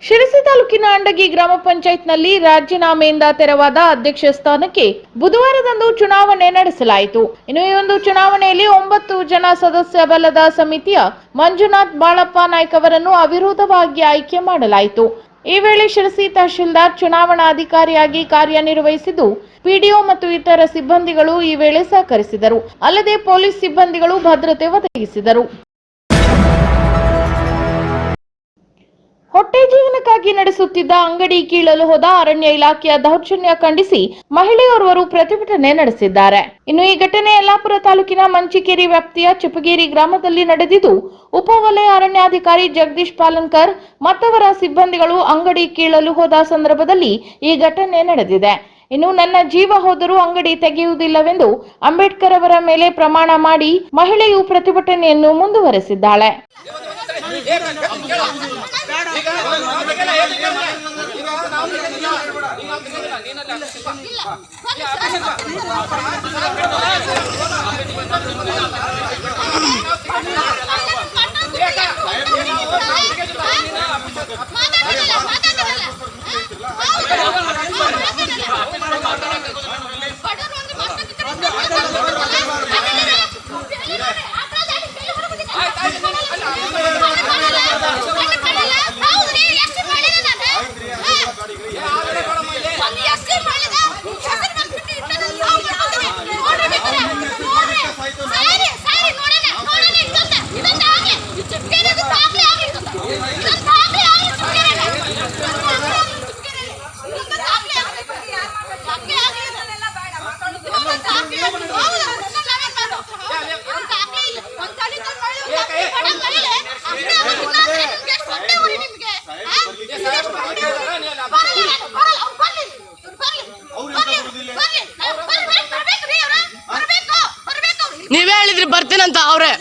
ಶಿರಸಿ ತಾಲೂಕಿನ ಅಂಡಗಿ ಗ್ರಾಮ ಪಂಚಾಯತ್ನಲ್ಲಿ ರಾಜೀನಾಮೆಯಿಂದ ತೆರವಾದ ಅಧ್ಯಕ್ಷ ಸ್ಥಾನಕ್ಕೆ ಬುಧವಾರದಂದು ಚುನಾವಣೆ ನಡೆಸಲಾಯಿತು. ಇನ್ನು ಈ ಒಂದು ಚುನಾವಣೆಯಲ್ಲಿ 9 ಜನ ಸದಸ್ಯ ಬಲದ ಸಮಿತಿಯ ಮಂಜುನಾಥ್ ಬಾಳಪ್ಪ ನಾಯ್ಕ ಅವರನ್ನು ಅವಿರೋಧವಾಗಿ ಆಯ್ಕೆ ಮಾಡಲಾಯಿತು. ಈ ವೇಳೆ ಶಿರಸಿ ತಹಶೀಲ್ದಾರ್ ಚುನಾವಣಾಧಿಕಾರಿಯಾಗಿ ಕಾರ್ಯನಿರ್ವಹಿಸಿದ್ದು, ಪಿಡಿಒ ಮತ್ತು ಇತರ ಸಿಬ್ಬಂದಿಗಳು ಈ ವೇಳೆ ಸಹಕರಿಸಿದರು. ಅಲ್ಲದೆ ಪೊಲೀಸ್ ಸಿಬ್ಬಂದಿಗಳು ಭದ್ರತೆ ಒದಗಿಸಿದರು. ಹೊಟ್ಟೆ ಜೀವನಕ್ಕಾಗಿ ನಡೆಸುತ್ತಿದ್ದ ಅಂಗಡಿ ಕೀಳಲು ಹೋದ ಅರಣ್ಯ ಇಲಾಖೆಯ ದೌರ್ಜನ್ಯ ಖಂಡಿಸಿ ಮಹಿಳೆಯೋರ್ವರು ಪ್ರತಿಭಟನೆ ನಡೆಸಿದ್ದಾರೆ. ಇನ್ನು ಈ ಘಟನೆ ಯಲ್ಲಾಪುರ ತಾಲೂಕಿನ ಮಂಚಿಕೇರಿ ವ್ಯಾಪ್ತಿಯ ಚಿಪಗೇರಿ ಗ್ರಾಮದಲ್ಲಿ ನಡೆದಿದ್ದು, ಉಪವಲಯ ಅರಣ್ಯಾಧಿಕಾರಿ ಜಗದೀಶ್ ಪಾಲನ್ಕರ್ ಮತ್ತವರ ಸಿಬ್ಬಂದಿಗಳು ಅಂಗಡಿ ಕೀಳಲು ಹೋದ ಸಂದರ್ಭದಲ್ಲಿ ಈ ಘಟನೆ ನಡೆದಿದೆ. ಇನ್ನು ನನ್ನ ಜೀವ ಹೋದರೂ ಅಂಗಡಿ ತೆಗೆಯುವುದಿಲ್ಲವೆಂದು ಅಂಬೇಡ್ಕರ್ ಅವರ ಮೇಲೆ ಪ್ರಮಾಣ ಮಾಡಿ ಮಹಿಳೆಯು ಪ್ರತಿಭಟನೆಯನ್ನು ಮುಂದುವರೆಸಿದ್ದಾಳೆ. ನೀವೇ ಹೇಳಿದ್ರಿ ಬರ್ತೀನಂತ ಅವ್ರೆ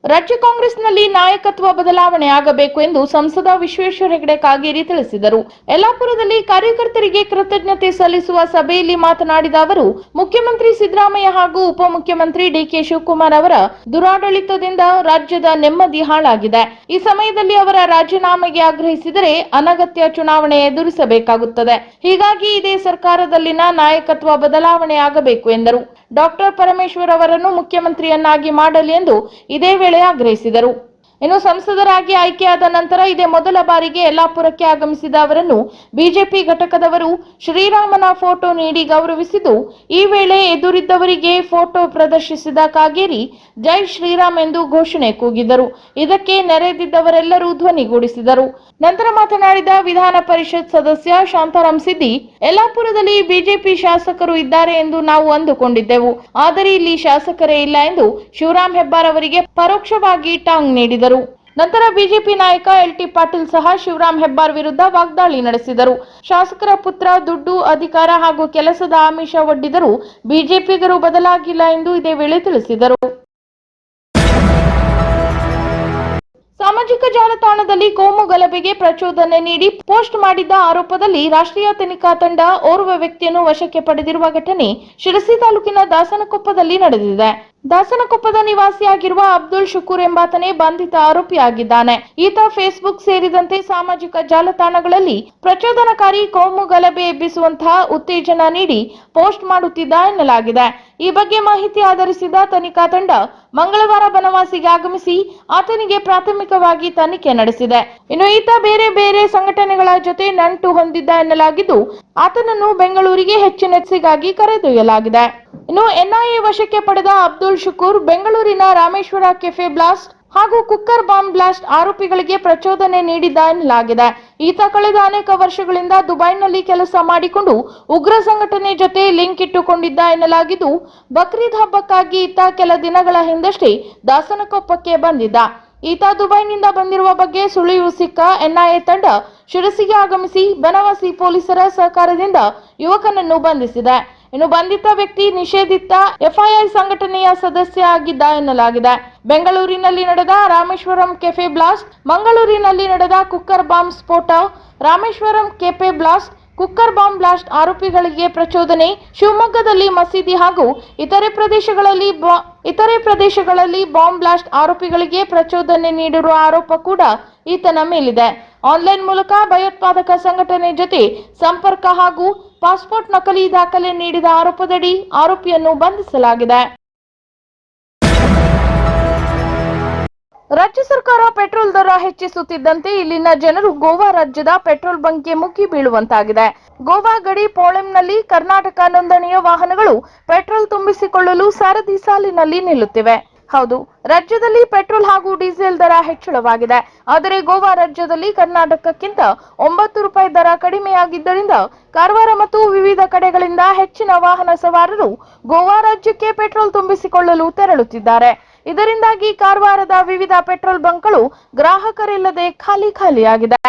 ರಾಜ್ಯ ಕಾಂಗ್ರೆಸ್ನಲ್ಲಿ ನಾಯಕತ್ವ ಬದಲಾವಣೆ ಆಗಬೇಕು ಎಂದು ಸಂಸದ ವಿಶ್ವೇಶ್ವರ ಹೆಗಡೆ ಕಾಗೇರಿ ತಿಳಿಸಿದರು. ಯಲ್ಲಾಪುರದಲ್ಲಿ ಕಾರ್ಯಕರ್ತರಿಗೆ ಕೃತಜ್ಞತೆ ಸಲ್ಲಿಸುವ ಸಭೆಯಲ್ಲಿ ಮಾತನಾಡಿದ ಅವರು, ಮುಖ್ಯಮಂತ್ರಿ ಸಿದ್ದರಾಮಯ್ಯ ಹಾಗೂ ಉಪಮುಖ್ಯಮಂತ್ರಿ ಡಿಕೆ ಶಿವಕುಮಾರ್ ಅವರ ದುರಾಡಳಿತದಿಂದ ರಾಜ್ಯದ ನೆಮ್ಮದಿ ಹಾಳಾಗಿದೆ. ಈ ಸಮಯದಲ್ಲಿ ಅವರ ರಾಜೀನಾಮೆಗೆ ಆಗ್ರಹಿಸಿದರೆ ಅನಗತ್ಯ ಚುನಾವಣೆ ಎದುರಿಸಬೇಕಾಗುತ್ತದೆ. ಹೀಗಾಗಿ ಇದೇ ಸರ್ಕಾರದಲ್ಲಿನ ನಾಯಕತ್ವ ಬದಲಾವಣೆ ಆಗಬೇಕು ಎಂದರು. ಡಾಕ್ಟರ್ ಪರಮೇಶ್ವರ್ ಅವರನ್ನು ಮುಖ್ಯಮಂತ್ರಿಯನ್ನಾಗಿ ಮಾಡಲಿ ಎಂದು ಇದೇ ವೇಳೆ ಆಗ್ರಹಿಸಿದರು. ಇನ್ನು ಸಂಸದರಾಗಿ ಆಯ್ಕೆಯಾದ ನಂತರ ಇದೇ ಮೊದಲ ಬಾರಿಗೆ ಯಲ್ಲಾಪುರಕ್ಕೆ ಆಗಮಿಸಿದ ಅವರನ್ನು ಬಿಜೆಪಿ ಘಟಕದವರು ಶ್ರೀರಾಮನ ಫೋಟೋ ನೀಡಿ ಗೌರವಿಸಿದ್ದು, ಈ ವೇಳೆ ಎದುರಿದ್ದವರಿಗೆ ಫೋಟೋ ಪ್ರದರ್ಶಿಸಿದ ಕಾಗೇರಿ ಜೈ ಶ್ರೀರಾಮ್ ಎಂದು ಘೋಷಣೆ ಕೂಗಿದರು. ಇದಕ್ಕೆ ನೆರೆದಿದ್ದವರೆಲ್ಲರೂ ಧ್ವನಿಗೂಡಿಸಿದರು. ನಂತರ ಮಾತನಾಡಿದ ವಿಧಾನ ಪರಿಷತ್ ಸದಸ್ಯ ಶಾಂತಾರಾಮ್ ಸಿದ್ದಿ, ಯಲ್ಲಾಪುರದಲ್ಲಿ ಬಿಜೆಪಿ ಶಾಸಕರು ಇದ್ದಾರೆ ಎಂದು ನಾವು ಅಂದುಕೊಂಡಿದ್ದೆವು, ಆದರೆ ಇಲ್ಲಿ ಶಾಸಕರೇ ಇಲ್ಲ ಎಂದು ಶಿವರಾಮ್ ಹೆಬ್ಬಾರ್ ಅವರಿಗೆ ಪರೋಕ್ಷವಾಗಿ ಟಾಂಗ್ ನೀಡಿದರು. ನಂತರ ಬಿಜೆಪಿ ನಾಯಕ ಎಲ್.ಟಿ. ಪಾಟೀಲ್ ಸಹ ಶಿವರಾಮ್ ಹೆಬ್ಬಾರ್ ವಿರುದ್ಧ ವಾಗ್ದಾಳಿ ನಡೆಸಿದರು. ಶಾಸಕರ ಪುತ್ರ ದುಡ್ಡು, ಅಧಿಕಾರ ಹಾಗೂ ಕೆಲಸದ ಆಮಿಷ ಒಡ್ಡಿದರೂ ಬಿಜೆಪಿಗರು ಬದಲಾಗಿಲ್ಲ ಎಂದು ಇದೇ ವೇಳೆ ತಿಳಿಸಿದರು. ಸಾಮಾಜಿಕ ಜಾಲತಾಣದಲ್ಲಿ ಕೋಮು ಗಲಭೆಗೆ ಪ್ರಚೋದನೆ ನೀಡಿ ಪೋಸ್ಟ್ ಮಾಡಿದ್ದ ಆರೋಪದಲ್ಲಿ ರಾಷ್ಟ್ರೀಯ ತನಿಖಾ ತಂಡ ಓರ್ವ ವ್ಯಕ್ತಿಯನ್ನು ವಶಕ್ಕೆ ಪಡೆದಿರುವ ಘಟನೆ ಶಿರಸಿ ತಾಲೂಕಿನ ದಾಸನಕೊಪ್ಪದಲ್ಲಿ ನಡೆದಿದೆ. ದಾಸನಕೊಪ್ಪದ ನಿವಾಸಿಯಾಗಿರುವ ಅಬ್ದುಲ್ ಶುಕೂರ್ ಎಂಬಾತನೇ ಬಂಧಿತ ಆರೋಪಿಯಾಗಿದ್ದಾನೆ. ಈತ ಫೇಸ್ಬುಕ್ ಸೇರಿದಂತೆ ಸಾಮಾಜಿಕ ಜಾಲತಾಣಗಳಲ್ಲಿ ಪ್ರಚೋದನಕಾರಿ ಕೋಮು ಗಲಭೆ ಎಬ್ಬಿಸುವಂತಹ ಉತ್ತೇಜನ ನೀಡಿ ಪೋಸ್ಟ್ ಮಾಡುತ್ತಿದ್ದ ಎನ್ನಲಾಗಿದೆ. ಈ ಬಗ್ಗೆ ಮಾಹಿತಿ ಆಧರಿಸಿದ ತನಿಖಾ ತಂಡ ಮಂಗಳವಾರ ಬನವಾಸಿಗೆ ಆಗಮಿಸಿ ಆತನಿಗೆ ಪ್ರಾಥಮಿಕವಾಗಿ ತನಿಖೆ ನಡೆಸಿದೆ. ಇನ್ನು ಈತ ಬೇರೆ ಬೇರೆ ಸಂಘಟನೆಗಳ ಜೊತೆ ನಂಟು ಹೊಂದಿದ್ದ ಎನ್ನಲಾಗಿದ್ದು, ಆತನನ್ನು ಬೆಂಗಳೂರಿಗೆ ಹೆಚ್ಚಿನ ತನಿಖೆಗಾಗಿ ಕರೆದೊಯ್ಯಲಾಗಿದೆ. ಇನ್ನು ಎನ್ಐಎ ವಶಕ್ಕೆ ಪಡೆದ ಅಬ್ದುಲ್ ಶುಕೂರ್ ಬೆಂಗಳೂರಿನ ರಾಮೇಶ್ವರ ಕೆಫೆ ಬ್ಲಾಸ್ಟ್ ಹಾಗೂ ಕುಕ್ಕರ್ ಬಾಂಬ್ ಬ್ಲಾಸ್ಟ್ ಆರೋಪಿಗಳಿಗೆ ಪ್ರಚೋದನೆ ನೀಡಿದ್ದ ಎನ್ನಲಾಗಿದೆ. ಈತ ಕಳೆದ ಅನೇಕ ವರ್ಷಗಳಿಂದ ದುಬೈನಲ್ಲಿ ಕೆಲಸ ಮಾಡಿಕೊಂಡು ಉಗ್ರ ಸಂಘಟನೆ ಜೊತೆ ಲಿಂಕ್ ಇಟ್ಟುಕೊಂಡಿದ್ದ ಎನ್ನಲಾಗಿದ್ದು, ಬಕ್ರೀದ್ ಹಬ್ಬಕ್ಕಾಗಿ ಈತ ಕೆಲ ದಿನಗಳ ಹಿಂದಷ್ಟೇ ದಾಸನಕೊಪ್ಪಕ್ಕೆ ಬಂದಿದ್ದ. ಈತ ದುಬೈನಿಂದ ಬಂದಿರುವ ಬಗ್ಗೆ ಸುಳಿವು ಸಿಕ್ಕ ಎನ್ಐಎ ತಂಡ ಶಿರಸಿಗೆ ಆಗಮಿಸಿ ಬನವಾಸಿ ಪೊಲೀಸರ ಸಹಕಾರದಿಂದ ಯುವಕನನ್ನು ಬಂಧಿಸಿದೆ. ಇನ್ನು ಬಂಧಿತ ವ್ಯಕ್ತಿ ನಿಷೇಧಿತ ಎಫ್ಐಐ ಸಂಘಟನೆಯ ಸದಸ್ಯ ಆಗಿದ್ದ ಎನ್ನಲಾಗಿದೆ. ಬೆಂಗಳೂರಿನಲ್ಲಿ ನಡೆದ ರಾಮೇಶ್ವರಂ ಕೆಫೆ ಬ್ಲಾಸ್ಟ್, ಮಂಗಳೂರಿನಲ್ಲಿ ನಡೆದ ಕುಕ್ಕರ್ ಬಾಂಬ್ ಸ್ಫೋಟ, Rameshwaram cafe blast, cooker bomb blast ಆರೋಪಿಗಳಿಗೆ ಪ್ರಚೋದನೆ, ಶಿವಮೊಗ್ಗದಲ್ಲಿ ಮಸೀದಿ ಹಾಗೂ ಇತರೆ ಪ್ರದೇಶಗಳಲ್ಲಿ ಬಾಂಬ್ ಬ್ಲಾಸ್ಟ್ ಆರೋಪಿಗಳಿಗೆ ಪ್ರಚೋದನೆ ನೀಡಿರುವ ಆರೋಪ ಕೂಡ ಈತನ ಮೇಲಿದೆ. ಆನ್ಲೈನ್ ಮೂಲಕ ಭಯೋತ್ಪಾದಕ ಸಂಘಟನೆ ಜೊತೆ ಸಂಪರ್ಕ ಹಾಗೂ ಪಾಸ್ಪೋರ್ಟ್ ನಕಲಿ ದಾಖಲೆ ನೀಡಿದ ಆರೋಪದಡಿ ಆರೋಪಿಯನ್ನು ಬಂಧಿಸಲಾಗಿದೆ. ರಾಜ್ಯ ಸರ್ಕಾರ ಪೆಟ್ರೋಲ್ ದರ ಹೆಚ್ಚಿಸುತ್ತಿದ್ದಂತೆ ಇಲ್ಲಿನ ಜನರು ಗೋವಾ ರಾಜ್ಯದ ಪೆಟ್ರೋಲ್ ಬಂಕ್ಗೆ ಮುಗಿ ಬೀಳುವಂತಾಗಿದೆ. ಗೋವಾ ಗಡಿ ಪೋಳೆಂನಲ್ಲಿ ಕರ್ನಾಟಕ ನೋಂದಣಿಯ ವಾಹನಗಳು ಪೆಟ್ರೋಲ್ ತುಂಬಿಸಿಕೊಳ್ಳಲು ಸರದಿ ಸಾಲಿನಲ್ಲಿ ನಿಲ್ಲುತ್ತಿವೆ. ಹೌದು, ರಾಜ್ಯದಲ್ಲಿ ಪೆಟ್ರೋಲ್ ಹಾಗೂ ಡೀಸೆಲ್ ದರ ಹೆಚ್ಚಳವಾಗಿದೆ. ಆದರೆ ಗೋವಾ ರಾಜ್ಯದಲ್ಲಿ ಕರ್ನಾಟಕಕ್ಕಿಂತ 9 ರೂಪಾಯಿ ದರ ಕಡಿಮೆಯಾಗಿದ್ದರಿಂದ ಕಾರವಾರ ಮತ್ತು ವಿವಿಧ ಕಡೆಗಳಿಂದ ಹೆಚ್ಚಿನ ವಾಹನ ಸವಾರರು ಗೋವಾ ರಾಜ್ಯಕ್ಕೆ ಪೆಟ್ರೋಲ್ ತುಂಬಿಸಿಕೊಳ್ಳಲು ತೆರಳುತ್ತಿದ್ದಾರೆ. ಇದರಿಂದಾಗಿ ಕಾರವಾರದ ವಿವಿಧ ಪೆಟ್ರೋಲ್ ಬಂಕ್ಗಳು ಗ್ರಾಹಕರಿಲ್ಲದೆ ಖಾಲಿಯಾಗಿದೆ.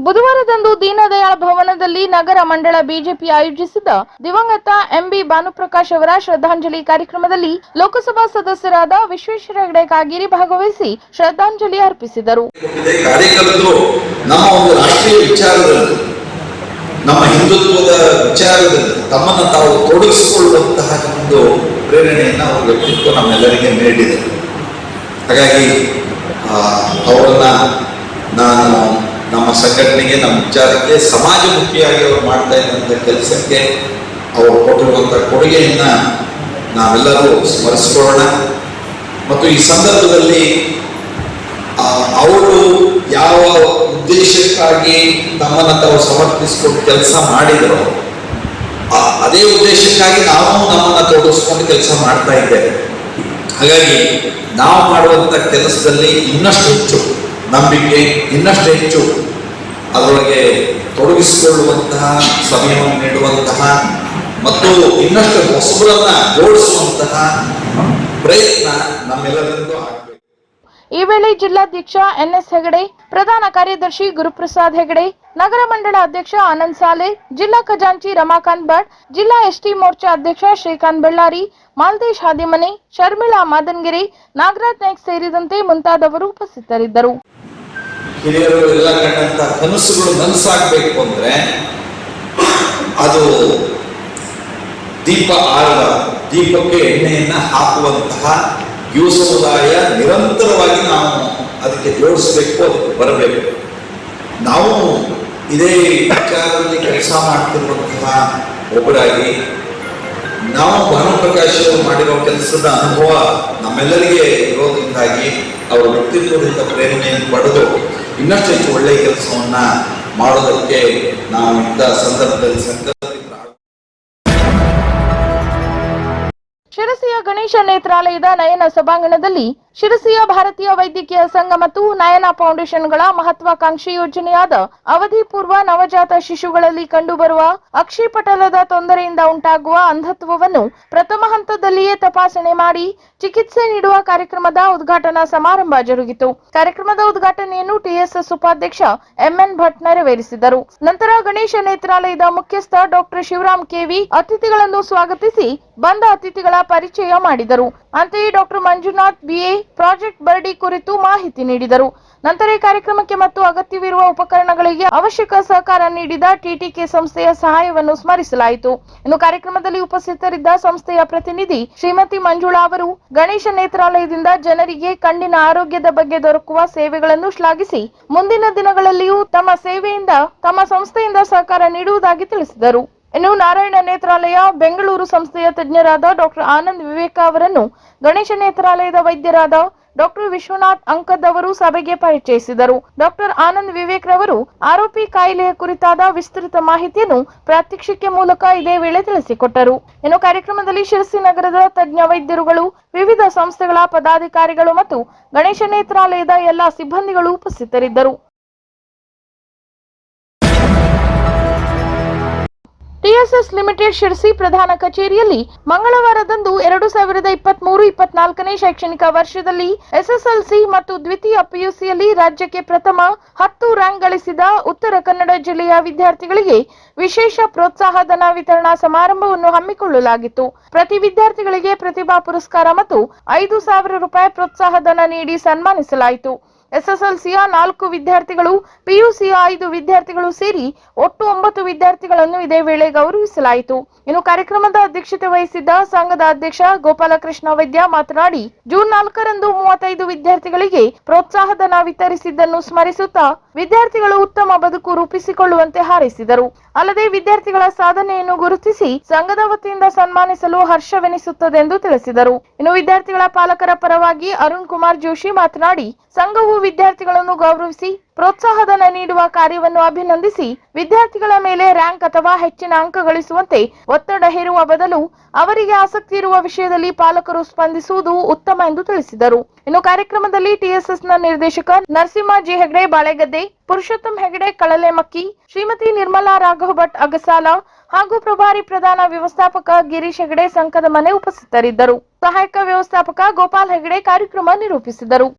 ಬುಧವಾರದಂದು ದೀನದಯಾಳ್ ಭವನದಲ್ಲಿ ನಗರ ಮಂಡಳ ಬಿಜೆಪಿ ಆಯೋಜಿಸಿದ್ದ ದಿವಂಗತ ಎಂಬಿ ಭಾನುಪ್ರಕಾಶ್ ಅವರ ಶ್ರದ್ಧಾಂಜಲಿ ಕಾರ್ಯಕ್ರಮದಲ್ಲಿ ಲೋಕಸಭಾ ಸದಸ್ಯರಾದ ವಿಶ್ವೇಶ್ವರ ಹೆಗಡೆ ಕಾಗೇರಿ ಭಾಗವಹಿಸಿ ಶ್ರದ್ಧಾಂಜಲಿ ಅರ್ಪಿಸಿದರು. ಕಾರ್ಯಕರ್ತರು ನಮ್ಮ ಒಂದು ರಾಷ್ಟ್ರೀಯ ವಿಚಾರದಲ್ಲಿ, ನಮ್ಮ ಹಿಂದುತ್ವದ ವಿಚಾರದಲ್ಲಿ ತಮ್ಮನ್ನು ತಾವು ತೊಡಗಿಸಿಕೊಳ್ಳುವಂತಹ ಒಂದು ಪ್ರೇರಣೆಯನ್ನ ಅವರ ವ್ಯಕ್ತಿತ್ವ ನಮ್ಮೆಲ್ಲರಿಗೆ ನೀಡಿದೆ. ಹಾಗಾಗಿ ಅವರನ್ನ ನಾನು ನಮ್ಮ ಸಂಘಟನೆಗೆ, ನಮ್ಮ ವಿಚಾರಕ್ಕೆ, ಸಮಾಜಮುಖಿಯಾಗಿ ಅವರು ಮಾಡ್ತಾ ಇದ್ದಂಥ ಕೆಲಸಕ್ಕೆ ಅವರು ಕೊಟ್ಟಿರುವಂಥ ಕೊಡುಗೆಯನ್ನ ನಾವೆಲ್ಲರೂ ಸ್ಮರಿಸಿಕೊಳ್ಳೋಣ. ಮತ್ತು ಈ ಸಂದರ್ಭದಲ್ಲಿ ಅವರು ಯಾವ ಉದ್ದೇಶಕ್ಕಾಗಿ ತಮ್ಮನ್ನು ತಾವು ಸಮರ್ಪಿಸಿಕೊಂಡು ಕೆಲಸ ಮಾಡಿದರೋ ಅದೇ ಉದ್ದೇಶಕ್ಕಾಗಿ ನಾವು ನಮ್ಮನ್ನು ತೊಡಗಿಸ್ಕೊಂಡು ಕೆಲಸ ಮಾಡ್ತಾ ಇದ್ದೇವೆ. ಹಾಗಾಗಿ ನಾವು ಮಾಡುವಂಥ ಕೆಲಸದಲ್ಲಿ ಇನ್ನಷ್ಟು ಹೆಚ್ಚು ನಂಬಿಕೆ, ಇನ್ನಷ್ಟು ಹೆಚ್ಚು ಅದರೊಳಗೆ ತೊಡಗಿಸಿಕೊಳ್ಳುವಂತಹ, ಸಮಯವನ್ನು ನೀಡುವಂತಹ ಮತ್ತು ಇನ್ನಷ್ಟು ಹೊಸಬರನ್ನ ಜೋಡಿಸುವಂತಹ ಪ್ರಯತ್ನ ನಮ್ಮೆಲ್ಲರಿಂದಲೂ ಆಗಬೇಕು. ಈ ವೇಳೆ ಜಿಲ್ಲಾಧ್ಯಕ್ಷ ಎನ್ಎಸ್ ಹೆಗಡೆ, ಪ್ರಧಾನ ಕಾರ್ಯದರ್ಶಿ ಗುರುಪ್ರಸಾದ್ ಹೆಗಡೆ, ನಗರ ಮಂಡಳ ಅಧ್ಯಕ್ಷ ಆನಂದ್ ಸಾಲೆ, ಜಿಲ್ಲಾ ಖಜಾಂಚಿ ರಮಾಕಾಂತ್ ಭಟ್, ಜಿಲ್ಲಾ ಎಸ್ಟಿ ಮೋರ್ಚಾ ಅಧ್ಯಕ್ಷ ಶ್ರೀಕಾಂತ್ ಬಳ್ಳಾರಿ, ಮಾಲ್ತೇಶ್ ಹಾದಿಮನೆ, ಶರ್ಮಿಳಾ ಮಾದನ್ಗಿರಿ, ನಾಗರಾಜ್ ನಾಯ್ಕ್ ಸೇರಿದಂತೆ ಮುಂತಾದವರು ಉಪಸ್ಥಿತರಿದ್ದರು. ಹಿರಿಯರು ಎಲ್ಲ ಕಂಡಂತ ಕನಸುಗಳು ನನಸಾಗಬೇಕು ಅಂದ್ರೆ ಅದು ದೀಪ ಆರದ, ದೀಪಕ್ಕೆ ಎಣ್ಣೆಯನ್ನ ಹಾಕುವಂತಹ ಯುವ ಸಮುದಾಯ ನಿರಂತರವಾಗಿ ನಾವು ಅದಕ್ಕೆ ಜೋಡಿಸಬೇಕು, ಅದಕ್ಕೆ ಬರಬೇಕು. ನಾವು ಇದೇ ವಿಚಾರದಲ್ಲಿ ಕೆಲಸ ಮಾಡ್ತಿರುವಂತಹ ಒಬ್ಬರಾಗಿ ನಾವು ಭಾನುಪ್ರಕಾಶ್ ಅವರು ಮಾಡಿರೋ ಕೆಲಸದ ಅನುಭವ ನಮ್ಮೆಲ್ಲರಿಗೆ ಇರೋದ್ರಿಂದಾಗಿ ಅವರ ವ್ಯಕ್ತಿತ್ವದಿಂದ ಪ್ರೇರಣೆಯನ್ನು ಪಡೆದು ಇನ್ನಷ್ಟು ಹೆಚ್ಚು ಒಳ್ಳೆಯ ಕೆಲಸವನ್ನ ಮಾಡೋದಕ್ಕೆ ನಾವು ಇಂಥ ಸಂದರ್ಭದಲ್ಲಿ ಶಿರಸಿಯ ಗಣೇಶ ನೇತ್ರಾಲಯದ ನಯನ ಸಭಾಂಗಣದಲ್ಲಿ ಶಿರಸಿಯ ಭಾರತೀಯ ವೈದ್ಯಕೀಯ ಸಂಘ ಮತ್ತು ನಯನ ಫೌಂಡೇಶನ್ಗಳ ಮಹತ್ವಾಕಾಂಕ್ಷಿ ಯೋಜನೆಯಾದ ಅವಧಿ ಪೂರ್ವ ನವಜಾತ ಶಿಶುಗಳಲ್ಲಿ ಕಂಡುಬರುವ ಅಕ್ಷಿಪಟಲದ ತೊಂದರೆಯಿಂದ ಉಂಟಾಗುವ ಅಂಧತ್ವವನ್ನು ಪ್ರಥಮ ಹಂತದಲ್ಲಿಯೇ ತಪಾಸಣೆ ಮಾಡಿ ಚಿಕಿತ್ಸೆ ನೀಡುವ ಕಾರ್ಯಕ್ರಮದ ಉದ್ಘಾಟನಾ ಸಮಾರಂಭ ಜರುಗಿತು. ಕಾರ್ಯಕ್ರಮದ ಉದ್ಘಾಟನೆಯನ್ನು ಟಿಎಸ್ಎಸ್ ಉಪಾಧ್ಯಕ್ಷ ಎಂಎನ್ ಭಟ್ ನೆರವೇರಿಸಿದರು. ನಂತರ ಗಣೇಶ ನೇತ್ರಾಲಯದ ಮುಖ್ಯಸ್ಥ ಡಾಕ್ಟರ್ ಶಿವರಾಮ್ ಕೆವಿ ಅತಿಥಿಗಳನ್ನು ಸ್ವಾಗತಿಸಿ ಬಂದ ಅತಿಥಿಗಳ ಪರಿಚಯ ಮಾಡಿದರು. ಅಂತೆಯೇ doctor Manjunath BA project birdie ಕುರಿತು ಮಾಹಿತಿ ನೀಡಿದರು. ನಂತರ ಈ ಕಾರ್ಯಕ್ರಮಕ್ಕೆ ಮತ್ತು ಅಗತ್ಯವಿರುವ ಉಪಕರಣಗಳಿಗೆ ಅವಶ್ಯಕ ಸಹಕಾರ ನೀಡಿದ ಟಿಟಿಕೆ ಸಂಸ್ಥೆಯ ಸಹಾಯವನ್ನು ಸ್ಮರಿಸಲಾಯಿತು. ಇನ್ನು ಕಾರ್ಯಕ್ರಮದಲ್ಲಿ ಉಪಸ್ಥಿತರಿದ್ದ ಸಂಸ್ಥೆಯ ಪ್ರತಿನಿಧಿ ಶ್ರೀಮತಿ ಮಂಜುಳಾ ಅವರು ಗಣೇಶ ನೇತ್ರಾಲಯದಿಂದ ಜನರಿಗೆ ಕಣ್ಣಿನ ಆರೋಗ್ಯದ ಬಗ್ಗೆ ದೊರಕುವ ಸೇವೆಗಳನ್ನು ಶ್ಲಾಘಿಸಿ ಮುಂದಿನ ದಿನಗಳಲ್ಲಿಯೂ ತಮ್ಮ ಸಂಸ್ಥೆಯಿಂದ ಸಹಕಾರ ನೀಡುವುದಾಗಿ ತಿಳಿಸಿದರು. ಇನ್ನು ನಾರಾಯಣ ನೇತ್ರಾಲಯ ಬೆಂಗಳೂರು ಸಂಸ್ಥೆಯ ತಜ್ಞರಾದ ಡಾಕ್ಟರ್ ಆನಂದ್ ವಿವೇಕ ಅವರನ್ನು ಗಣೇಶ ನೇತ್ರಾಲಯದ ವೈದ್ಯರಾದ ಡಾಕ್ಟರ್ ವಿಶ್ವನಾಥ್ ಅಂಕದ್ ಅವರು ಸಭೆಗೆ ಪರಿಚಯಿಸಿದರು. ಡಾಕ್ಟರ್ ಆನಂದ್ ವಿವೇಕ್ ರವರು ಆರೋಪಿ ಕಾಯಿಲೆಯ ಕುರಿತಾದ ವಿಸ್ತೃತ ಮಾಹಿತಿಯನ್ನು ಪ್ರಾತ್ಯಕ್ಷಿಕೆ ಮೂಲಕ ಇದೇ ವೇಳೆ ತಿಳಿಸಿಕೊಟ್ಟರು. ಇನ್ನು ಕಾರ್ಯಕ್ರಮದಲ್ಲಿ ಶಿರಸಿ ನಗರದ ತಜ್ಞ ವೈದ್ಯರುಗಳು, ವಿವಿಧ ಸಂಸ್ಥೆಗಳ ಪದಾಧಿಕಾರಿಗಳು ಮತ್ತು ಗಣೇಶ ನೇತ್ರಾಲಯದ ಎಲ್ಲಾ ಸಿಬ್ಬಂದಿಗಳು ಉಪಸ್ಥಿತರಿದ್ದರು. ಟಿಎಸ್ಎಸ್ ಲಿಮಿಟೆಡ್ ಶಿರಸಿ ಪ್ರಧಾನ ಕಚೇರಿಯಲ್ಲಿ ಮಂಗಳವಾರದಂದು 2023-24ನೇ ಶೈಕ್ಷಣಿಕ ವರ್ಷದಲ್ಲಿ ಎಸ್ಎಸ್ಎಲ್ಸಿ ಮತ್ತು ದ್ವಿತೀಯ ಪಿಯುಸಿಯಲ್ಲಿ ರಾಜ್ಯಕ್ಕೆ ಪ್ರಥಮ 10 ರ್ಯಾಂಕ್ ಗಳಿಸಿದ ಉತ್ತರ ಕನ್ನಡ ಜಿಲ್ಲೆಯ ವಿದ್ಯಾರ್ಥಿಗಳಿಗೆ ವಿಶೇಷ ಪ್ರೋತ್ಸಾಹಧನ ವಿತರಣಾ ಸಮಾರಂಭವನ್ನು ಹಮ್ಮಿಕೊಳ್ಳಲಾಗಿತ್ತು. ಪ್ರತಿ ವಿದ್ಯಾರ್ಥಿಗಳಿಗೆ ಪ್ರತಿಭಾ ಪುರಸ್ಕಾರ ಮತ್ತು 5,000 ರೂಪಾಯಿ ಪ್ರೋತ್ಸಾಹಧನ ನೀಡಿ ಸನ್ಮಾನಿಸಲಾಯಿತು. ಎಸ್ಎಸ್ಎಲ್ಸಿಯ 4 ವಿದ್ಯಾರ್ಥಿಗಳು, ಪಿಯುಸಿಯ 5 ವಿದ್ಯಾರ್ಥಿಗಳು ಸೇರಿ ಒಟ್ಟು 9 ವಿದ್ಯಾರ್ಥಿಗಳನ್ನು ಇದೇ ವೇಳೆ ಗೌರವಿಸಲಾಯಿತು. ಇನ್ನು ಕಾರ್ಯಕ್ರಮದ ಅಧ್ಯಕ್ಷತೆ ವಹಿಸಿದ್ದ ಸಂಘದ ಅಧ್ಯಕ್ಷ ಗೋಪಾಲಕೃಷ್ಣ ವೈದ್ಯ ಮಾತನಾಡಿ, ಜೂನ್ 4ರಂದು 35 ವಿದ್ಯಾರ್ಥಿಗಳಿಗೆ ಪ್ರೋತ್ಸಾಹಧನ ವಿತರಿಸಿದ್ದನ್ನು ಸ್ಮರಿಸುತ್ತಾ ವಿದ್ಯಾರ್ಥಿಗಳು ಉತ್ತಮ ಬದುಕು ರೂಪಿಸಿಕೊಳ್ಳುವಂತೆ ಹಾರೈಸಿದರು. ಅಲ್ಲದೆ ವಿದ್ಯಾರ್ಥಿಗಳ ಸಾಧನೆಯನ್ನು ಗುರುತಿಸಿ ಸಂಘದ ವತಿಯಿಂದ ಸನ್ಮಾನಿಸಲು ಹರ್ಷವೆನಿಸುತ್ತದೆ ಎಂದು ತಿಳಿಸಿದರು. ಇನ್ನು ವಿದ್ಯಾರ್ಥಿಗಳ ಪಾಲಕರ ಪರವಾಗಿ ಅರುಣ್ ಕುಮಾರ್ ಜೋಶಿ ಮಾತನಾಡಿ, ಸಂಘವು ವಿದ್ಯಾರ್ಥಿಗಳನ್ನು ಗೌರವಿಸಿ ಪ್ರೋತ್ಸಾಹಧನ ನೀಡುವ ಕಾರ್ಯವನ್ನು ಅಭಿನಂದಿಸಿ ವಿದ್ಯಾರ್ಥಿಗಳ ಮೇಲೆ ರ್ಯಾಂಕ್ ಅಥವಾ ಹೆಚ್ಚಿನ ಅಂಕ ಗಳಿಸುವಂತೆ ಒತ್ತಡ ಹೇರುವ ಬದಲು ಅವರಿಗೆ ಆಸಕ್ತಿ ಇರುವ ವಿಷಯದಲ್ಲಿ ಪಾಲಕರು ಸ್ಪಂದಿಸುವುದು ಉತ್ತಮ ಎಂದು ತಿಳಿಸಿದರು. ಇನ್ನು ಕಾರ್ಯಕ್ರಮದಲ್ಲಿ ಟಿಎಸ್ಎಸ್ನ ನಿರ್ದೇಶಕ ನರಸಿಂಹ ಜಿ ಹೆಗಡೆ ಬಾಳೆಗದ್ದೆ, ಪುರುಷೋತ್ತಮ್ ಹೆಗಡೆ ಕಳಲೆಮಕ್ಕಿ, ಶ್ರೀಮತಿ ನಿರ್ಮಲಾ ರಾಘವ್ ಭಟ್ ಅಗಸಾಲ ಹಾಗೂ ಪ್ರಭಾರಿ ಪ್ರಧಾನ ವ್ಯವಸ್ಥಾಪಕ ಗಿರೀಶ್ ಹೆಗಡೆ ಸಂಕದ ಮನೆ ಉಪಸ್ಥಿತರಿದ್ದರು. ಸಹಾಯಕ ವ್ಯವಸ್ಥಾಪಕ ಗೋಪಾಲ್ ಹೆಗಡೆ ಕಾರ್ಯಕ್ರಮ ನಿರೂಪಿಸಿದರು.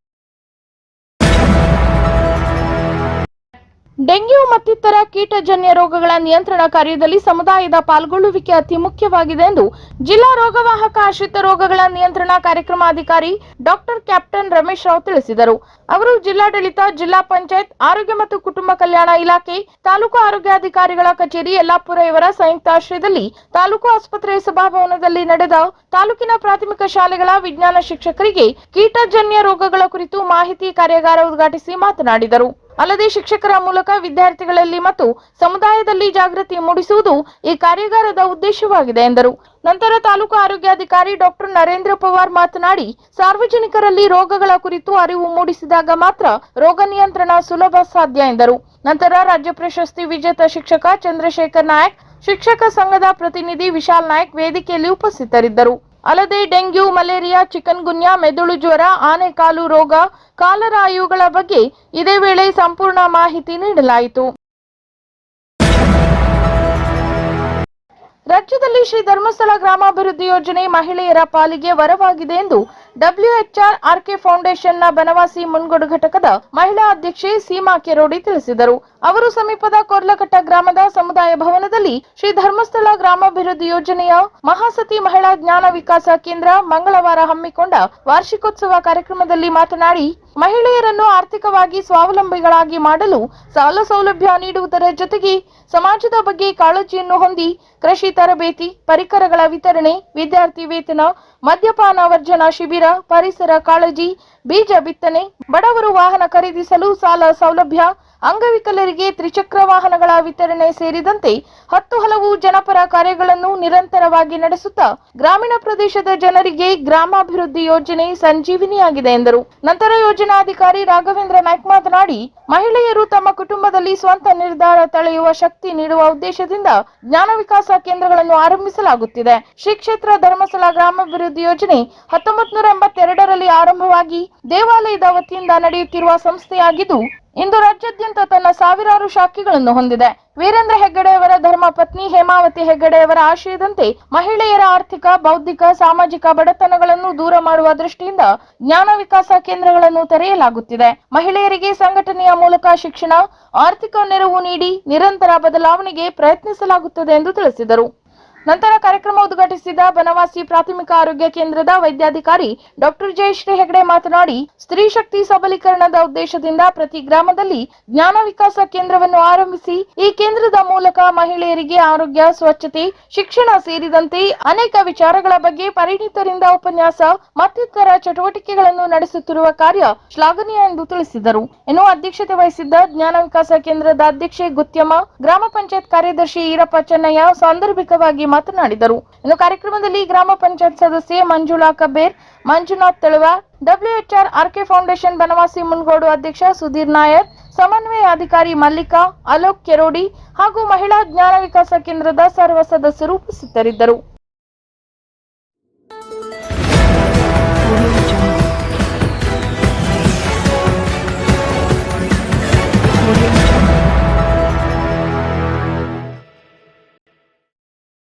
ಡೆಂಗ್ಯೂ ಮತ್ತಿತರ ಕೀಟಜನ್ಯ ರೋಗಗಳ ನಿಯಂತ್ರಣ ಕಾರ್ಯದಲ್ಲಿ ಸಮುದಾಯದ ಪಾಲ್ಗೊಳ್ಳುವಿಕೆ ಅತಿ ಮುಖ್ಯವಾಗಿದೆ ಎಂದು ಜಿಲ್ಲಾ ರೋಗವಾಹಕ ಆಶ್ರಿತ ರೋಗಗಳ ನಿಯಂತ್ರಣ ಕಾರ್ಯಕ್ರಮಾಧಿಕಾರಿ ಡಾಕ್ಟರ್ ಕ್ಯಾಪ್ಟನ್ ರಮೇಶ್ ರಾವ್ ತಿಳಿಸಿದರು. ಅವರು ಜಿಲ್ಲಾಡಳಿತ, ಜಿಲ್ಲಾ ಪಂಚಾಯತ್, ಆರೋಗ್ಯ ಮತ್ತು ಕುಟುಂಬ ಕಲ್ಯಾಣ ಇಲಾಖೆ, ತಾಲೂಕು ಆರೋಗ್ಯಾಧಿಕಾರಿಗಳ ಕಚೇರಿ ಯಲ್ಲಾಪುರ ಇವರ ಸಂಯುಕ್ತಾಶ್ರಯದಲ್ಲಿ ತಾಲೂಕು ಆಸ್ಪತ್ರೆ ಸಭಾಭವನದಲ್ಲಿ ನಡೆದ ತಾಲೂಕಿನ ಪ್ರಾಥಮಿಕ ಶಾಲೆಗಳ ವಿಜ್ಞಾನ ಶಿಕ್ಷಕರಿಗೆ ಕೀಟಜನ್ಯ ರೋಗಗಳ ಕುರಿತು ಮಾಹಿತಿ ಕಾರ್ಯಾಗಾರ ಉದ್ಘಾಟಿಸಿ ಮಾತನಾಡಿದರು. ಅಲ್ಲದೆ ಶಿಕ್ಷಕರ ಮೂಲಕ ವಿದ್ಯಾರ್ಥಿಗಳಲ್ಲಿ ಮತ್ತು ಸಮುದಾಯದಲ್ಲಿ ಜಾಗೃತಿ ಮೂಡಿಸುವುದು ಈ ಕಾರ್ಯಾಗಾರದ ಉದ್ದೇಶವಾಗಿದೆ ಎಂದರು. ನಂತರ ತಾಲೂಕು ಆರೋಗ್ಯಾಧಿಕಾರಿ ಡಾಕ್ಟರ್ ನರೇಂದ್ರ ಪವಾರ್ ಮಾತನಾಡಿ, ಸಾರ್ವಜನಿಕರಲ್ಲಿ ರೋಗಗಳ ಕುರಿತು ಅರಿವು ಮೂಡಿಸಿದಾಗ ಮಾತ್ರ ರೋಗ ನಿಯಂತ್ರಣ ಸುಲಭ ಸಾಧ್ಯ ಎಂದರು. ನಂತರ ರಾಜ್ಯ ಪ್ರಶಸ್ತಿ ವಿಜೇತ ಶಿಕ್ಷಕ ಚಂದ್ರಶೇಖರ್ ನಾಯಕ್, ಶಿಕ್ಷಕ ಸಂಘದ ಪ್ರತಿನಿಧಿ ವಿಶಾಲ್ ನಾಯಕ್ ವೇದಿಕೆಯಲ್ಲಿ ಉಪಸ್ಥಿತರಿದ್ದರು. ಅಲ್ಲದೆ ಡೆಂಗ್ಯೂ, ಮಲೇರಿಯಾ, ಚಿಕನ್ ಗುನ್ಯಾ, ಮೆದುಳು ಜ್ವರ, ಆನೆಕಾಲು ರೋಗ, ಕಾಲರಾ ಇವುಗಳ ಬಗ್ಗೆ ಇದೇ ವೇಳೆ ಸಂಪೂರ್ಣ ಮಾಹಿತಿ ನೀಡಲಾಯಿತು. ರಾಜ್ಯದಲ್ಲಿ ಶ್ರೀ ಧರ್ಮಸ್ಥಳ ಗ್ರಾಮಾಭಿವೃದ್ಧಿ ಯೋಜನೆ ಮಹಿಳೆಯರ ಪಾಲಿಗೆ ವರವಾಗಿದೆ ಎಂದು ಡಬ್ಲ್ಯೂಎಚ್ಆರ್ ಆರ್ಕೆ ಫೌಂಡೇಶನ್ನ ಬನವಾಸಿ ಮುಂಗೋಡು ಘಟಕದ ಮಹಿಳಾ ಅಧ್ಯಕ್ಷೆ ಸೀಮಾ ಕೆರೋಡಿ ತಿಳಿಸಿದರು. ಅವರು ಸಮೀಪದ ಕೊರ್ಲಕಟ್ಟ ಗ್ರಾಮದ ಸಮುದಾಯ ಭವನದಲ್ಲಿ ಶ್ರೀ ಧರ್ಮಸ್ಥಳ ಗ್ರಾಮಾಭಿವೃದ್ಧಿ ಯೋಜನೆಯ ಮಹಾಸತಿ ಮಹಿಳಾ ಜ್ಞಾನ ವಿಕಾಸ ಕೇಂದ್ರ ಮಂಗಳವಾರ ಹಮ್ಮಿಕೊಂಡ ವಾರ್ಷಿಕೋತ್ಸವ ಕಾರ್ಯಕ್ರಮದಲ್ಲಿ ಮಾತನಾಡಿ, ಮಹಿಳೆಯರನ್ನು ಆರ್ಥಿಕವಾಗಿ ಸ್ವಾವಲಂಬಿಗಳಾಗಿ ಮಾಡಲು ಸಾಲ ಸೌಲಭ್ಯ ನೀಡುವುದರ ಜೊತೆಗೆ ಸಮಾಜದ ಬಗ್ಗೆ ಕಾಳಜಿಯನ್ನು ಹೊಂದಿ ಕೃಷಿ ತರಬೇತಿ, ಪರಿಕರಗಳ ವಿತರಣೆ, ವಿದ್ಯಾರ್ಥಿ ವೇತನ, ಮದ್ಯಪಾನ ವರ್ಜನ ಶಿಬಿರ, ಪರಿಸರ ಕಾಳಜಿ, ಬೀಜ ಬಿತ್ತನೆ, ಬಡವರು ವಾಹನ ಖರೀದಿಸಲು ಸಾಲ ಸೌಲಭ್ಯ, ಅಂಗವಿಕಲರಿಗೆ ತ್ರಿಚಕ್ರ ವಾಹನಗಳ ವಿತರಣೆ ಸೇರಿದಂತೆ 10 ಹಲವು ಜನಪರ ಕಾರ್ಯಗಳನ್ನು ನಿರಂತರವಾಗಿ ನಡೆಸುತ್ತಾ ಗ್ರಾಮೀಣ ಪ್ರದೇಶದ ಜನರಿಗೆ ಗ್ರಾಮಾಭಿವೃದ್ಧಿ ಯೋಜನೆ ಸಂಜೀವಿನಿಯಾಗಿದೆ ಎಂದರು. ನಂತರ ಯೋಜನಾಧಿಕಾರಿ ರಾಘವೇಂದ್ರ ನಾಯ್ಕ್ ಮಾತನಾಡಿ, ಮಹಿಳೆಯರು ತಮ್ಮ ಕುಟುಂಬದಲ್ಲಿ ಸ್ವಂತ ನಿರ್ಧಾರ ತಳೆಯುವ ಶಕ್ತಿ ನೀಡುವ ಉದ್ದೇಶದಿಂದ ಜ್ಞಾನ ವಿಕಾಸ ಕೇಂದ್ರಗಳನ್ನು ಆರಂಭಿಸಲಾಗುತ್ತಿದೆ. ಶ್ರೀ ಕ್ಷೇತ್ರ ಧರ್ಮಸ್ಥಳ ಗ್ರಾಮಾಭಿವೃದ್ಧಿ ಯೋಜನೆ 1982ರಲ್ಲಿ ಆರಂಭವಾಗಿ ದೇವಾಲಯದ ವತಿಯಿಂದ ನಡೆಯುತ್ತಿರುವ ಸಂಸ್ಥೆಯಾಗಿದ್ದು ಇಂದು ರಾಜ್ಯಾದ್ಯಂತ ತನ್ನ ಸಾವಿರಾರು ಶಾಖೆಗಳನ್ನು ಹೊಂದಿದೆ. ವೀರೇಂದ್ರ ಹೆಗ್ಗಡೆಯವರ ಧರ್ಮ ಪತ್ನಿ ಹೇಮಾವತಿ ಹೆಗ್ಗಡೆಯವರ ಆಶಯದಂತೆ ಮಹಿಳೆಯರ ಆರ್ಥಿಕ, ಬೌದ್ಧಿಕ, ಸಾಮಾಜಿಕ ಬಡತನಗಳನ್ನು ದೂರ ಮಾಡುವ ದೃಷ್ಟಿಯಿಂದ ಜ್ಞಾನ ವಿಕಾಸ ಕೇಂದ್ರಗಳನ್ನು ತೆರೆಯಲಾಗುತ್ತಿದೆ. ಮಹಿಳೆಯರಿಗೆ ಸಂಘಟನೆಯ ಮೂಲಕ ಶಿಕ್ಷಣ, ಆರ್ಥಿಕ ನೆರವು ನೀಡಿ ನಿರಂತರ ಬದಲಾವಣೆಗೆ ಪ್ರಯತ್ನಿಸಲಾಗುತ್ತದೆ ಎಂದು ತಿಳಿಸಿದರು. ನಂತರ ಕಾರ್ಯಕ್ರಮ ಉದ್ಘಾಟಿಸಿದ ಬನವಾಸಿ ಪ್ರಾಥಮಿಕ ಆರೋಗ್ಯ ಕೇಂದ್ರದ ವೈದ್ಯಾಧಿಕಾರಿ ಡಾಕ್ಟರ್ ಜಯಶ್ರೀ ಹೆಗಡೆ ಮಾತನಾಡಿ, ಸ್ತ್ರೀ ಶಕ್ತಿ ಸಬಲೀಕರಣದ ಉದ್ದೇಶದಿಂದ ಪ್ರತಿ ಗ್ರಾಮದಲ್ಲಿ ಜ್ಞಾನ ವಿಕಾಸ ಕೇಂದ್ರವನ್ನು ಆರಂಭಿಸಿ ಈ ಕೇಂದ್ರದ ಮೂಲಕ ಮಹಿಳೆಯರಿಗೆ ಆರೋಗ್ಯ, ಸ್ವಚ್ಛತೆ, ಶಿಕ್ಷಣ ಸೇರಿದಂತೆ ಅನೇಕ ವಿಚಾರಗಳ ಬಗ್ಗೆ ಪರಿಣಿತರಿಂದ ಉಪನ್ಯಾಸ ಮತ್ತಿತರ ಚಟುವಟಿಕೆಗಳನ್ನು ನಡೆಸುತ್ತಿರುವ ಕಾರ್ಯ ಶ್ಲಾಘನೀಯ ಎಂದು ತಿಳಿಸಿದರು. ಇನ್ನು ಅಧ್ಯಕ್ಷತೆ ವಹಿಸಿದ್ದ ಜ್ಞಾನ ವಿಕಾಸ ಕೇಂದ್ರದ ಅಧ್ಯಕ್ಷೆ ಗುತ್ಯಮ್ಮ, ಗ್ರಾಮ ಪಂಚಾಯತ್ ಕಾರ್ಯದರ್ಶಿ ಈರಪ್ಪ ಚೆನ್ನಯ್ಯ ಸಾಂದರ್ಭಿಕವಾಗಿ ಮಾತನಾಡಿದರು. ಇನ್ನು ಕಾರ್ಯಕ್ರಮದಲ್ಲಿ ಗ್ರಾಮ ಪಂಚಾಯತ್ ಸದಸ್ಯೆ ಮಂಜುಳಾ ಕಬೇರ್, ಮಂಜುನಾಥ್ ತಳವಾರ್, ಡಬ್ಲ್ಯೂಎಚ್ಆರ್ ಆರ್ಕೆ ಫೌಂಡೇಶನ್ ಬನವಾಸಿ ಮುಂಗೋಡು ಅಧ್ಯಕ್ಷ ಸುಧೀರ್ ನಾಯರ್, ಸಮನ್ವಯ ಅಧಿಕಾರಿ ಮಲ್ಲಿಕಾ, ಅಲೋಕ್ ಕೆರೋಡಿ ಹಾಗೂ ಮಹಿಳಾ ಜ್ಞಾನ ವಿಕಾಸ ಕೇಂದ್ರದ ಸರ್ವ ಸದಸ್ಯರು ಉಪಸ್ಥಿತರಿದ್ದರು.